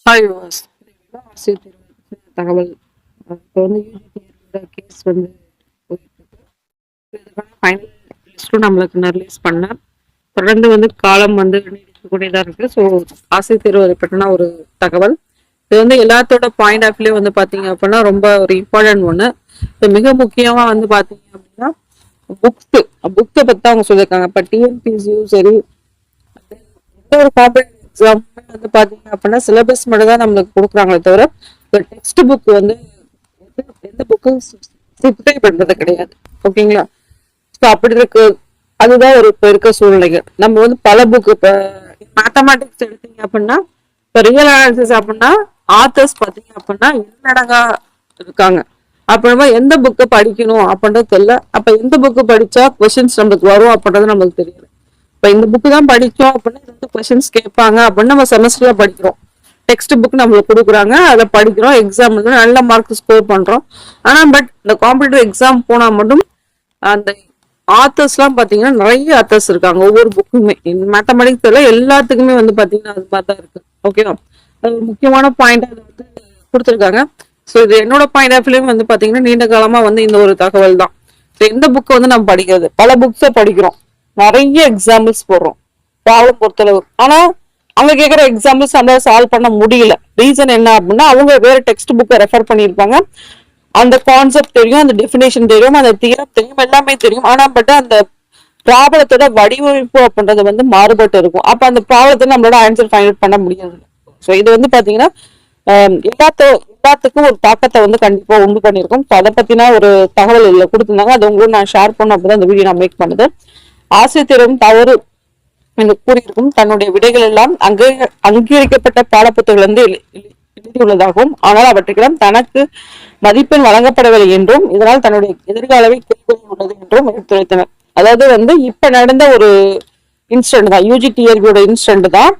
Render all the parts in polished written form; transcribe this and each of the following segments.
Hi was ஆசிரியர் தேர்வு தகவல். இப்போ வந்து யூஜிடியோட கேஸ் வந்து போயிட்டு இருக்கு. இதுக்கான ஃபைனல் லிஸ்ட்டும் நம்மளுக்கு ரிலீஸ் பண்ணார். தொடர்ந்து வந்து காலம் வந்து நீடிக்கக்கூடியதாக இருக்கு. ஸோ ஆசிரியர் தேர்வு அதை பற்றின ஒரு தகவல். இது வந்து எல்லாத்தோட பாயிண்ட் ஆஃப் வியூ வந்து பார்த்தீங்க அப்படின்னா ரொம்ப ஒரு இம்பார்ட்டன்ட் ஒன்று. இது மிக முக்கியமாக வந்து பார்த்தீங்க அப்படின்னா புக்ஸு புக்கை பற்றி தான் அவங்க சொல்லியிருக்காங்க. இப்போ டிஎன்பிசியும் சரி, எந்த ஒரு காம்படிட்டிவ் எக்ஸாம் வந்து பாத்தீங்க அப்படின்னா சிலபஸ் மட்டும் தான் நம்மளுக்கு கொடுக்குறாங்களே தவிர டெக்ஸ்ட் புக் வந்து எந்த புக்கும் ப்ரிப்பே பண்றது கிடையாது. ஓகேங்களா? ஸோ அப்படி இருக்கு. அதுதான் ஒரு இப்போ இருக்க சூழ்நிலைகள். நம்ம வந்து பல புக் இப்போ மேத்தமேட்டிக்ஸ் எடுத்தீங்க அப்படின்னா இப்போ ரியல் அனாலிசிஸ் அப்படின்னா ஆத்தர்ஸ் பார்த்தீங்க அப்படின்னா என்னடங்கா இருக்காங்க. அப்புறமா எந்த புக்கை படிக்கணும் அப்படின்றது தெரியல. அப்ப எந்த புக்கு படிச்சா கொஸ்டின்ஸ் நம்மளுக்கு வரும் அப்படின்றது நம்மளுக்கு தெரியல. இப்ப இந்த புக்கு தான் படிச்சோம் அப்படின்னா 2 கொஸ்டின்ஸ் கேட்பாங்க அப்படின்னு நம்ம செமஸ்டர்ல படிக்கிறோம். டெக்ஸ்ட் புக் நம்மளுக்கு கொடுக்குறாங்க, அதை படிக்கிறோம், எக்ஸாம் வந்து நல்ல மார்க் ஸ்கோர் பண்றோம். ஆனா பட் இந்த காம்படிட்டிவ் எக்ஸாம் போனா மட்டும் அந்த ஆத்தர்ஸ் எல்லாம் பாத்தீங்கன்னா நிறைய ஆத்தர்ஸ் இருக்காங்க. ஒவ்வொரு புக்குமே மேத்தமெட்டிக்ஸ் தெரியல எல்லாத்துக்குமே வந்து பாத்தீங்கன்னா அது மாதிரி தான் இருக்கு. ஓகேவா? அது ஒரு முக்கியமான பாயிண்ட் அதை வந்து கொடுத்துருக்காங்க. ஸோ இது என்னோட பாயிண்ட் ஆஃப் வியூ வந்து பாத்தீங்கன்னா நீண்ட காலமா வந்து இந்த ஒரு தகவல் தான். எந்த புக்கை வந்து நம்ம படிக்கிறது, பல புக்ஸை படிக்கிறோம், நிறைய எக்ஸாம்பிள்ஸ் போடுறோம் ப்ராப்ளம் பொறுத்தளவு. ஆனா அவங்க கேட்குற எக்ஸாம்பிள்ஸ் நம்மளால சால்வ் பண்ண முடியல. ரீசன் என்ன அப்படின்னா அவங்க வேற டெக்ஸ்ட் புக்கை ரெஃபர் பண்ணியிருப்பாங்க. அந்த கான்செப்ட் தெரியும், அந்த டெஃபினேஷன் தெரியும், அந்த தியரம் தெரியும், எல்லாமே தெரியும். ஆனா பட் அந்த ப்ராப்ளத்தோட வடிவமைப்பு அப்படின்றது வந்து மாறுபட்டு இருக்கும். அப்ப அந்த ப்ராப்ளத்தை நம்மளோட ஆன்சர் ஃபைண்ட் அவுட் பண்ண முடியாது. ஸோ இது வந்து பாத்தீங்கன்னா எல்லாத்துக்கும் ஒரு தாக்கத்தை வந்து கண்டிப்பா உண்டு பண்ணியிருக்கும். ஸோ அதை பத்தின ஒரு தகவல் இதுல கொடுத்துருந்தாங்க. அது உங்களுக்கு நான் ஷேர் பண்ண அப்பதான் இந்த வீடியோ நான் மேக் பண்ணுது. ஆசிரியர் தேர்வும் தவறு என்று கூறியிருக்கும். தன்னுடைய விடைகள் எல்லாம் அங்கீகரிக்கப்பட்ட பாடப்புத்தகங்கள் வந்து எழுதியுள்ளதாகவும், ஆனால் அவற்றுக்கெல்லாம் தனக்கு மதிப்பெண் வழங்கப்படவில்லை என்றும், இதனால் தன்னுடைய எதிர்காலமே கேள்வி உள்ளது என்றும் எடுத்துரைத்தனர். அதாவது வந்து இப்ப நடந்த ஒரு இன்சிடென்ட் தான், யூஜிடிஆர்பியோட இன்சிடென்ட் தான்.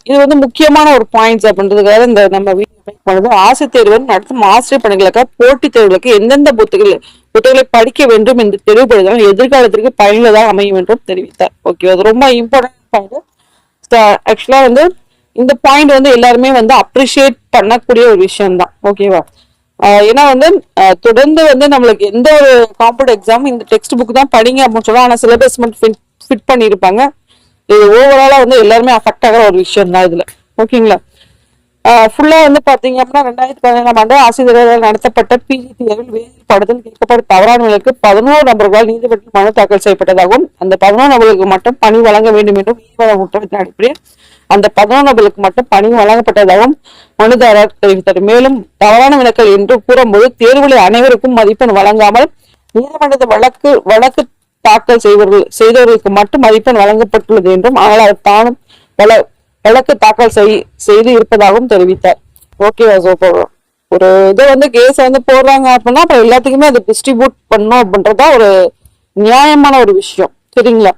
இது வந்து முக்கியமான ஒரு பாயிண்ட்ஸ் அப்படின்றதுக்காக இந்த நம்ம வீடியோ மேக் பண்ணது. ஆசிரியர் தேர்வு நடத்தும் ஆசிரியர் பணிகளுக்காக போட்டித் தேர்வுகளுக்கு எந்தெந்த புத்தகங்களை படிக்க வேண்டும் என்று தெரிவுபடுத்தால் எதிர்காலத்திற்கு பயனுள்ளதாக அமையும் என்றும் தெரிவித்தார். ஓகே, அது ரொம்ப இம்பார்ட்டன்ட் பாயிண்ட். ஆக்சுவலா வந்து இந்த பாயிண்ட் வந்து எல்லாருமே வந்து அப்ரிஷியேட் பண்ணக்கூடிய ஒரு விஷயம் தான். ஓகேவா? ஏன்னா வந்து தொடர்ந்து வந்து நம்மளுக்கு எந்த ஒரு காம்படிட்டிவ் எக்ஸாம் இந்த டெக்ஸ்ட் புக் தான் படிங்க அப்படின்னு சொல்லலாம். ஆனா சிலபஸ் மட்டும் ஃபிட் பண்ணியிருப்பாங்க. இது ஓவராலா வந்து எல்லாருமே அஃபெக்ட் ஆகிற ஒரு விஷயம் தான் இதுல. ஓகேங்களா? ஃபுல்லா வந்து பாத்தீங்க அப்படின்னா 2017ஆம் ஆண்டு ஆசிரியர்கள் நடத்தப்பட்ட பிஜி தேர்வில் வேதியியல் பாடத்தில் கேட்கப்பட்ட தவறான நிலைக்கு 11 நபர்களால் நீதிபதியில் மனு தாக்கல் செய்யப்பட்டதாகவும், அந்த 11 நபர்களுக்கு மட்டும் பணி வழங்க வேண்டும் என்றும் நீதிமன்ற உத்தரவின் அடிப்படையில் அந்த 11 நபர்களுக்கு மட்டும் பணி வழங்கப்பட்டதாகவும் மனுதாரர் தெரிவித்தார். மேலும் தவறான விலக்கல் என்று கூறும்போது தேர்வுகளில் அனைவருக்கும் மதிப்பெண் வழங்காமல் நீதிமன்றத்தை வழக்கு தாக்கல் செய்தவர்களுக்கு மட்டும் மதிப்பெண் வழங்கப்பட்டுள்ளது என்றும், ஆனால் அவர் தானும் வழக்கு தாக்கல் செய்து இருப்பதாகவும் தெரிவித்தார். ஓகேவா? ஒரு இதை வந்து கேஸ் வந்து போடுறாங்க அப்படின்னா அப்புறம் எல்லாத்துக்குமே அதை டிஸ்ட்ரிபியூட் பண்ணணும் அப்படின்றதா ஒரு நியாயமான ஒரு விஷயம். சரிங்களா?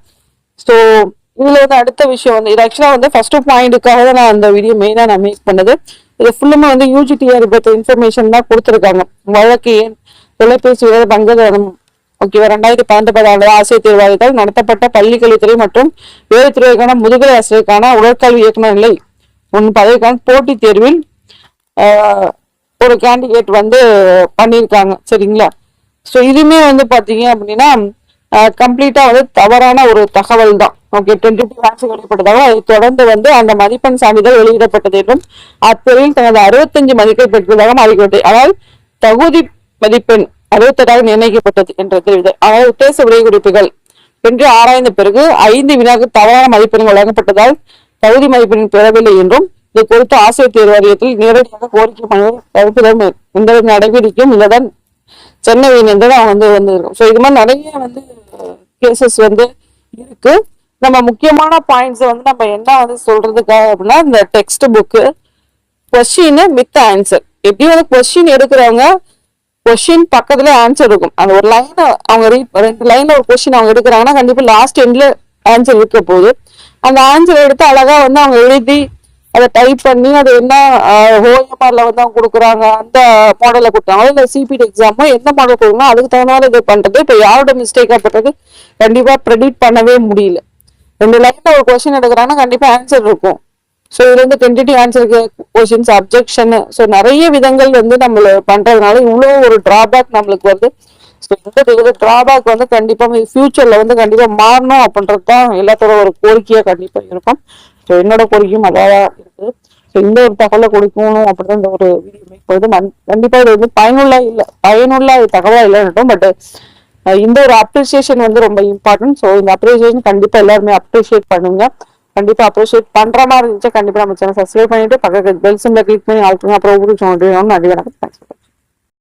ஸோ இதுல வந்து அடுத்த விஷயம் வந்து இது ஆக்சுவலா வந்து ஃபர்ஸ்ட் பாயிண்ட்டுக்காக தான் நான் அந்த வீடியோ மெயினா நான் மேக் பண்ணது. இது ஃபுல்லுமே வந்து யூஜிடிஆர் பத்தி இன்ஃபர்மேஷன் தான் கொடுத்துருக்காங்க. வழக்கு ஏன் தொலைபேசி பங்கதாரம். ஓகேவா? 2019 ஆசிரியர் தேர்வாயத்தால் நடத்தப்பட்ட பள்ளிக்கல்வித்துறை மற்றும் வேறு துறைக்கான முதுகலை ஆசிரியருக்கான உடற்கல்வி இயக்குனர் நிலை 1 பதவிக்கான போட்டித் தேர்வில் ஒரு கேண்டிடேட் வந்து பண்ணியிருக்காங்க. சரிங்களா? ஸோ இதுவுமே வந்து பாத்தீங்க அப்படின்னா கம்ப்ளீட்டா வந்து தவறான ஒரு தகவல் தான். ஓகே, 22 ஆன்சர் வெளியிடப்பட்டதாக அதை தொடர்ந்து வந்து அந்த மதிப்பெண் சான்றிதழ் வெளியிடப்பட்டது என்றும் அத்தேர்வில் தனது 65 மதிப்பெண் பெற்றுள்ளதாக அறிவிக்கப்பட்டது. ஆனால் தகுதி மதிப்பெண் 68ஆக நிர்ணயிக்கப்பட்டது என்று தெரிவித்தார். ஆனால் உத்தேச விடை குறிப்புகள் என்று ஆராய்ந்த பிறகு 5 வினாக்கு தவறான மதிப்பெண்கள் வழங்கப்பட்டதால் தகுதி மதிப்பெண் பெறவில்லை என்றும், இது குறித்து ஆசிரியர் தேர்வு வாரியத்தில் நேரடியாக கோரிக்கை மனுவை தடுப்பதற்கு எந்த நடவடிக்கையும் இல்லதான் சென்னை உயர்நீதிமன்றம் அவங்க வந்து வந்திருக்கும். ஸோ இது மாதிரி நிறைய வந்து கேசஸ் வந்து இருக்கு. நம்ம முக்கியமான பாயிண்ட்ஸ் வந்து நம்ம என்ன வந்து சொல்றதுக்காக அப்படின்னா இந்த text book question with answer. எப்படி வந்து கொஸ்டின் எடுக்கிறவங்க கொஸ்டின் பக்கத்துல ஆன்சர் இருக்கும். அந்த ஒரு லைன் அவங்க 2 லைன்ல ஒரு கொஸ்டின் அவங்க எடுக்கிறாங்கன்னா கண்டிப்பா லாஸ்ட் எண்ட்ல ஆன்சர் இருக்க போகுது. அந்த ஆன்சர் எடுத்து அழகா வந்து அவங்க எழுதி அதை டைப் பண்ணி அது என்ன ஓஎம்ஆர்ல வந்து அவங்க கொடுக்குறாங்க, அந்த மாடலை கொடுத்தாங்க. இல்ல சிபிடி எக்ஸாமோ எந்த மாடல் கொடுக்கணும் அதுக்கு தகுந்த இது பண்றது. இப்ப யாரோட மிஸ்டேக்கா பண்றது கண்டிப்பா ப்ரெடிக்ட் பண்ணவே முடியல. 2 லைன்ல ஒரு கொஸ்டின் எடுக்கிறாங்கன்னா கண்டிப்பா ஆன்சர் இருக்கும். ஸோ இதுல இருந்து tentative answer questions, objection, so நிறைய விதங்கள் வந்து நம்ம பண்றதுனால இவ்வளோ ஒரு டிராபேக் நம்மளுக்கு வருது. ஸோ இந்த டிராபேக் வந்து கண்டிப்பா ஃபியூச்சர்ல வந்து கண்டிப்பா மாறணும் அப்படின்றது தான் எல்லாத்தோட ஒரு கோரிக்கையா கண்டிப்பா இருக்கும். ஸோ என்னோட கோரிக்கையும் அதான் இருக்குது. ஸோ இந்த ஒரு தகவலை கொடுக்கணும் அப்படிதான் இந்த ஒரு வீடியோ மேக் பண்ணுது. கண்டிப்பா இது வந்து பயனுள்ள தகவலா இல்லைன்னுட்டும், பட் இந்த ஒரு அப்ரிசியேஷன் வந்து ரொம்ப இம்பார்ட்டன்ட். ஸோ இந்த அப்ரிசியேஷன் கண்டிப்பா எல்லாருமே அப்ரிஷியேட் பண்ணுங்க. கண்டிப்பா அப்ரிஷியேட் பண்ற மாதிரி இருந்துச்சு கண்டிப்பா நம்ம சேனல் சப்ஸ்கிரைப் பண்ணிட்டு பக்கத்து பெல் சிம்பலை கிளிக் பண்ணி ஆல் பண்ணுங்க. அப்புறம் ஊருக்கு நன்றி வணக்கம்.